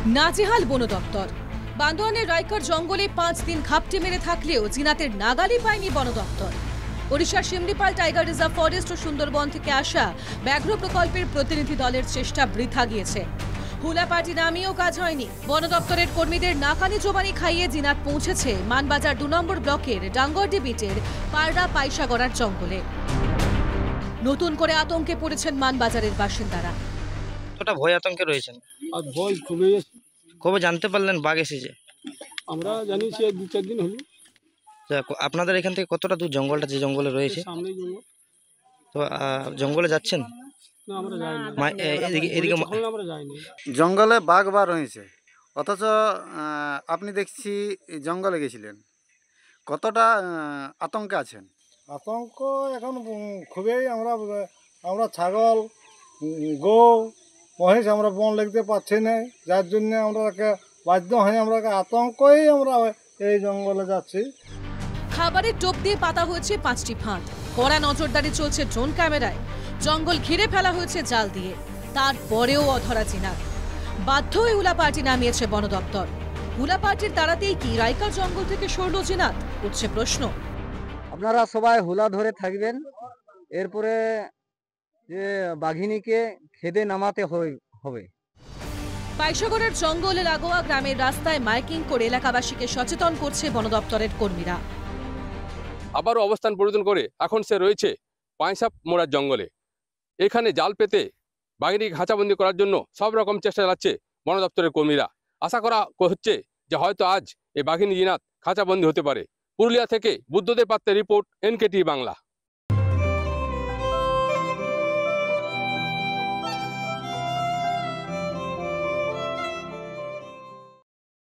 নাজেহাল বন দপ্তর। বান্দোয়ানের রাইকার জঙ্গলে 5 দিন ঘাপটি মেরে থাকলেও জিনাতের নাগালই পায়নি বন দপ্তর। ওড়িশার শিমলিপাল টাইগার রিজার্ভ ফরেস্ট ও সুন্দরবন থেকে আসা ব্যাঘ্র প্রকল্পের প্রতিনিধি দলের চেষ্টা বৃথা গিয়েছে। হুলাপাটি নামিয়েও কাজ হয়নি। বন দপ্তরের কর্মীদের নাকানি জোবানি খাইয়ে জিনাত পৌঁছেছে মানবাজার 2 নম্বর ব্লকের ডাঙ্গরডি বিটের পায়রা পাইসাগড়ার জঙ্গলে। নতুন করে আতঙ্কে পড়েছেন মানবাজারের বাসিন্দারা। কতটা ভয় আতঙ্কে রয়েছেন? আর ভয় খুবই। কবে জানতে পারলেন বাঘ এসেছে? আমরা জানিছি 2-4 দিন হলো। আপনাদের এখান থেকে কতটা দূর জঙ্গলটা, যে জঙ্গলে রয়েছে? সামনে জঙ্গল। তো জঙ্গলে যাচ্ছেন? না, আমরা যাইনি। এদিকে আমরা যাইনি। জঙ্গলে বাঘ বার হয়েছে, অথচ আপনি দেখছি জঙ্গলে গেছিলেন। কতটা আতঙ্কে আছেন? আতঙ্ক এখন খুবই। আমরা ছাগল, গৌ, মহিষ আমরা বন লিখতে পাচ্ছি না, যার জন্য আমরা বাধ্য হয়ে আমরা আতঙ্কই আমরা এই জঙ্গলে যাচ্ছি। খাবারের টোপ দিয়ে পাতা হয়েছে 5টি ফাঁদ। কড়া নজরদারি চলছে ড্রোন ক্যামেরায়। জঙ্গল ঘিরে ফেলা হয়েছে জাল দিয়ে। তারপরেও অধরা জিনাত। বাধ্য হয়ে হুলাপাটি নামিয়েছে বন দপ্তর। হুলাপাটির তাড়াতেই কি রাইকার জঙ্গল থেকে সরল জিনাত, উঠছে প্রশ্ন। আপনারা সবাই হুলা ধরে থাকবেন, এরপরে যে বাঘিনীকে খেদে নামাতে হবে। পাইসাগড়ের জঙ্গলে লাগোয়া গ্রামের রাস্তায় মাইকিং করে এলাকাবাসীকে সচেতন করছে বন দপ্তরের কর্মীরা। আবারও অবস্থান পরিবর্তন করে এখন সে রয়েছে পাইসাপ মোড়ার জঙ্গলে। এখানে জাল পেতে বাঘিনীকে খাঁচাবন্দি করার জন্য সব রকম চেষ্টা চালাচ্ছে বন দপ্তরের কর্মীরা। আশা করা হচ্ছে যে হয়তো আজ এই বাঘিনী জিনাত খাঁচাবন্দি হতে পারে। পুরুলিয়া থেকে বুদ্ধদেব পাত্রের রিপোর্ট, NKTV বাংলা।